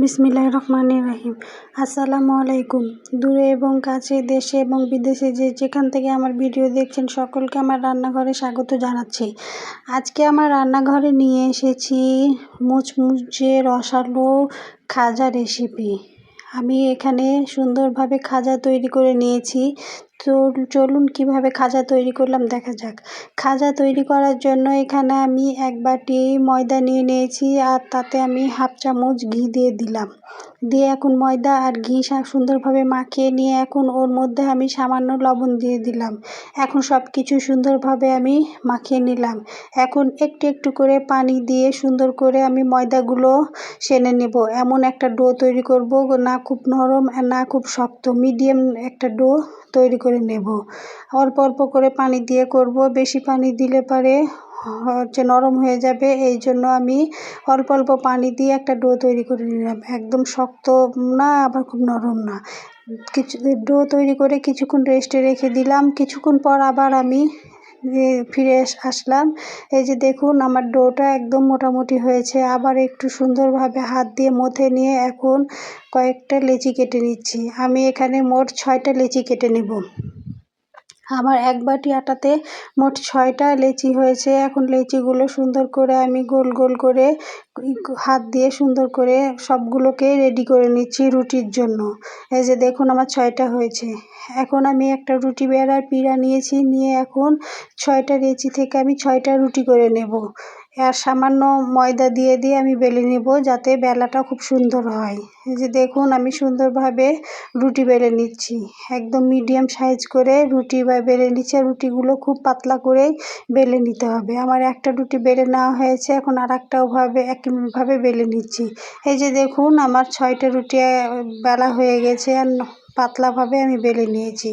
বিসমিল্লাহির রহমানির রহিম। আসসালামু আলাইকুম। দূরে এবং কাছে, দেশে এবং বিদেশে যেখান থেকে আমার ভিডিও দেখছেন সকলকে আমার রান্নাঘরে স্বাগত জানাচ্ছি। আজকে আমার রান্নাঘরে নিয়ে এসেছি মুচমুচে রসালো খাজা রেসিপি। আমি এখানে সুন্দরভাবে খাজা তৈরি করে নিয়েছি। তো চলুন কিভাবে খাজা তৈরি করলাম দেখা যাক। খাজা তৈরি করার জন্য এখানে আমি এক বাটি ময়দা নিয়ে নিয়েছি, আর তাতে আমি হাফ চামচ ঘি দিয়ে দিলাম। দিয়ে এখন ময়দা আর ঘি সুন্দরভাবে মাখিয়ে নিয়ে এখন ওর মধ্যে আমি সামান্য লবণ দিয়ে দিলাম। এখন সব কিছু সুন্দরভাবে আমি মাখিয়ে নিলাম। এখন একটু একটু করে পানি দিয়ে সুন্দর করে আমি ময়দাগুলো সেনে নেব। এমন একটা ডো তৈরি করব, না খুব নরম আর না খুব শক্ত, মিডিয়াম একটা ডো তৈরি করে নেব। অল্প অল্প করে পানি দিয়ে করব, বেশি পানি দিলে পারে নরম হয়ে যাবে। এই জন্য আমি অল্প অল্প পানি দিয়ে একটা ডো তৈরি করে নিলাম। একদম শক্ত না আবার খুব নরম না। ডো তৈরি করে কিছুক্ষণ রেস্টে রেখে দিলাম। কিছুক্ষণ পর আবার আমি ফিরে আসলাম। এই যে দেখুন আমার ডোটা একদম মোটামুটি হয়েছে। আবার একটু সুন্দরভাবে হাত দিয়ে মথে নিয়ে এখন কয়েকটা লেচি কেটে নিচ্ছি। আমি এখানে মোট 6টা লেচি কেটে নেব। আমার এক বাটি আটাতে মোট 6টা লেচি হয়েছে। এখন লেচিগুলো সুন্দর করে আমি গোল গোল করে হাত দিয়ে সুন্দর করে সবগুলোকে রেডি করে নিচ্ছি রুটির জন্য। এই যে দেখুন আমার 6টা হয়েছে। এখন আমি একটা রুটি বেলার পিঁড়া নিয়েছি, নিয়ে এখন 6টা লেচি থেকে আমি 6টা রুটি করে নেব। আর সামান্য ময়দা দিয়ে দিয়ে আমি বেলে নেব, যাতে বেলাটা খুব সুন্দর হয়। এই যে দেখুন আমি সুন্দরভাবে রুটি বেলে নিচ্ছি। একদম মিডিয়াম সাইজ করে রুটি বেলে নিচ্ছি। আর রুটিগুলো খুব পাতলা করেই বেলে নিতে হবে। আমার একটা রুটি বেলে নেওয়া হয়েছে, এখন আর একটাও একইভাবে বেলে নিচ্ছি। এই যে দেখুন আমার 6টা রুটি বেলা হয়ে গেছে, আর পাতলাভাবে আমি বেলে নিয়েছি।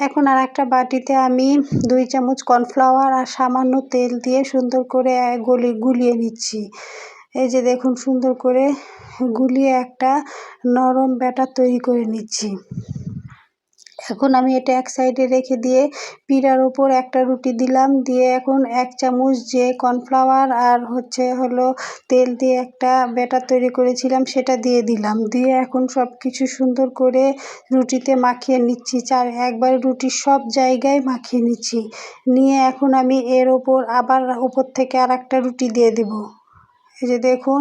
এখন আর একটা বাটিতে আমি 2 চামচ কর্নফ্লাওয়ার আর সামান্য তেল দিয়ে সুন্দর করে গুলিয়ে নিচ্ছি। এই যে দেখুন সুন্দর করে গুলিয়ে একটা নরম ব্যাটার তৈরি করে নিচ্ছি। এখন আমি এটা এক সাইডে রেখে দিয়ে পিঁড়ার ওপর একটা রুটি দিলাম, দিয়ে এখন 1 চামচ যে কর্নফ্লাওয়ার আর তেল দিয়ে একটা ব্যাটার তৈরি করেছিলাম সেটা দিয়ে দিলাম। দিয়ে এখন সব কিছু সুন্দর করে রুটিতে মাখিয়ে নিচ্ছি। একবারে রুটির সব জায়গায় মাখিয়ে নিচ্ছি। নিয়ে এখন আমি এর ওপর আবার ওপর থেকে আর একটা রুটি দিয়ে দেব। এই যে দেখুন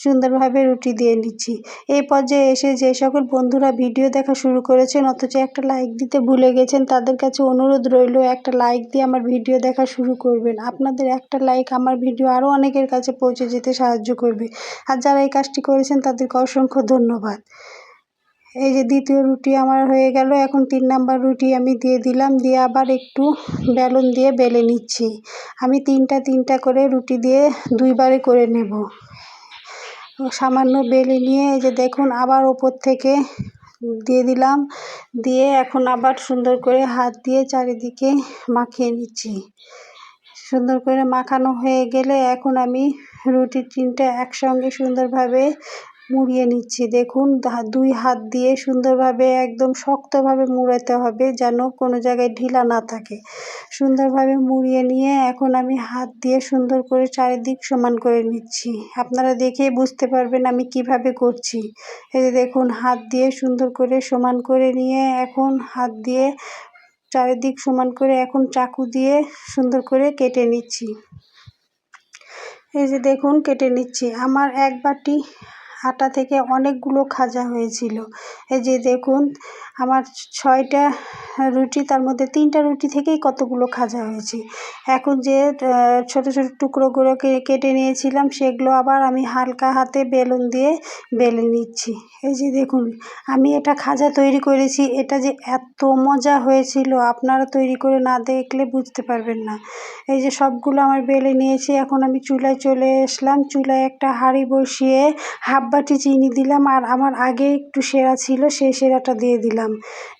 সুন্দরভাবে রুটি দিয়ে নিচ্ছি। এই পর্যায়ে এসে যে সকল বন্ধুরা ভিডিও দেখা শুরু করেছেন অথচ একটা লাইক দিতে ভুলে গেছেন, তাদের কাছে অনুরোধ রইল একটা লাইক দিয়ে আমার ভিডিও দেখা শুরু করবেন। আপনাদের একটা লাইক আমার ভিডিও আরও অনেকের কাছে পৌঁছে যেতে সাহায্য করবে। আর যারা এই কাজটি করেছেন তাদেরকে অসংখ্য ধন্যবাদ। এই যে দ্বিতীয় রুটি আমার হয়ে গেল। এখন 3 নাম্বার রুটি আমি দিয়ে দিলাম, দিয়ে আবার একটু বেলুন দিয়ে বেলে নিচ্ছি। আমি তিনটা করে রুটি দিয়ে 2বারে করে নেব। সামান্য বেলে নিয়ে এই যে দেখুন আবার ওপর থেকে দিয়ে দিলাম, দিয়ে এখন আবার সুন্দর করে হাত দিয়ে চারিদিকে মাখিয়ে নিচ্ছি। সুন্দর করে মাখানো হয়ে গেলে এখন আমি রুটি 3টা একসঙ্গে সুন্দরভাবে মুড়িয়ে নিচ্ছি। দেখুন 2 হাত দিয়ে সুন্দরভাবে একদম শক্তভাবে মুড়াতে হবে, যেন কোনো জায়গায় ঢিলা না থাকে। সুন্দরভাবে মুড়িয়ে নিয়ে এখন আমি হাত দিয়ে সুন্দর করে চারিদিক সমান করে নিচ্ছি। আপনারা দেখেই বুঝতে পারবেন আমি কিভাবে করছি। এই যে দেখুন হাত দিয়ে সুন্দর করে সমান করে নিয়ে এখন হাত দিয়ে চারিদিক সমান করে এখন চাকু দিয়ে সুন্দর করে কেটে নিচ্ছি। এই যে দেখুন কেটে নিচ্ছি। আমার এক বাটি আটা থেকে অনেকগুলো খাজা হয়েছিল। এই যে দেখুন আমার 6টা রুটি, তার মধ্যে 3টা রুটি থেকেই কতগুলো খাজা হয়েছে। এখন যে ছোট ছোট টুকরোগুলো কেটে নিয়েছিলাম সেগুলো আবার আমি হালকা হাতে বেলুন দিয়ে বেলে নিচ্ছি। এই যে দেখুন আমি এটা খাজা তৈরি করেছি, এটা যে এত মজা হয়েছিল আপনারা তৈরি করে না দেখলে বুঝতে পারবেন না। এই যে সবগুলো আমার বেলে নিয়েছি। এখন আমি চুলায় চলে আসলাম। চুলায় একটা হাঁড়ি বসিয়ে হাফ বাটি চিনি দিলাম, আর আমার আগে একটু সেরা ছিল সেই সেরাটা দিয়ে দিলাম।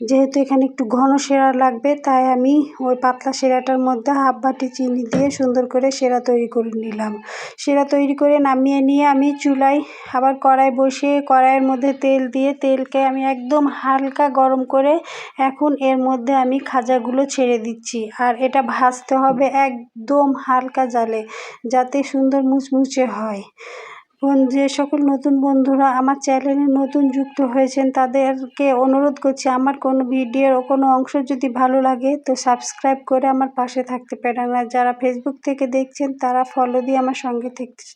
যেহেতু এখানে একটু ঘন সেরা লাগবে তাই আমি ওই পাতলা সেরাটার মধ্যে হাফ বাটি চিনি দিয়ে সুন্দর করে সেরা তৈরি করে নিলাম। সেরা তৈরি করে নামিয়ে নিয়ে আমি চুলায় আবার কড়াই বসিয়ে কড়াইয়ের মধ্যে তেল দিয়ে তেলকে আমি একদম হালকা গরম করে এখন এর মধ্যে আমি খাজাগুলো ছেড়ে দিচ্ছি। আর এটা ভাজতে হবে একদম হালকা জালে, যাতে সুন্দর মুচমুচে হয়। যে সকল নতুন বন্ধুরা আমার চ্যানেলে নতুন যুক্ত হয়েছেন তাদেরকে অনুরোধ করছি, আমার কোনো ভিডিওর কোনো অংশ যদি ভালো লাগে তো সাবস্ক্রাইব করে আমার পাশে থাকতে পারেন। আর যারা ফেসবুক থেকে দেখছেন তারা ফলো দিয়ে আমার সঙ্গে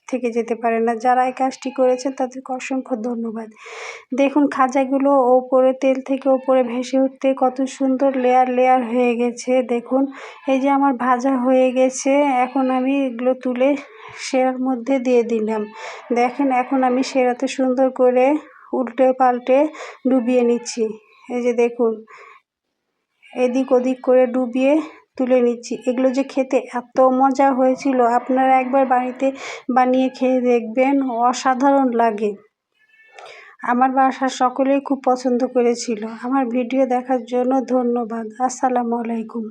থেকে যেতে পারেন। আর যারা এই কাজটি করেছেন তাদেরকে অসংখ্য ধন্যবাদ। দেখুন খাজাগুলো ওপরে তেল থেকে ওপরে ভেসে উঠতে কত সুন্দর লেয়ার লেয়ার হয়ে গেছে। দেখুন এই যে আমার ভাজা হয়ে গেছে, এখন আমি এগুলো তুলে সেরার মধ্যে দিয়ে দিলাম। দেখেন এখন আমি সেরাতে সুন্দর করে উল্টে পাল্টে ডুবিয়ে নিচ্ছি। এই যে দেখুন এদিক ওদিক করে ডুবিয়ে তুলে নিচ্ছি। এগুলো যে খেতে এত মজা হয়েছিল, আপনারা একবার বাড়িতে বানিয়ে খেয়ে দেখবেন, অসাধারণ লাগে। আমার বাসার সকলেই খুব পছন্দ করেছিল। আমার ভিডিও দেখার জন্য ধন্যবাদ। আসসালামু আলাইকুম।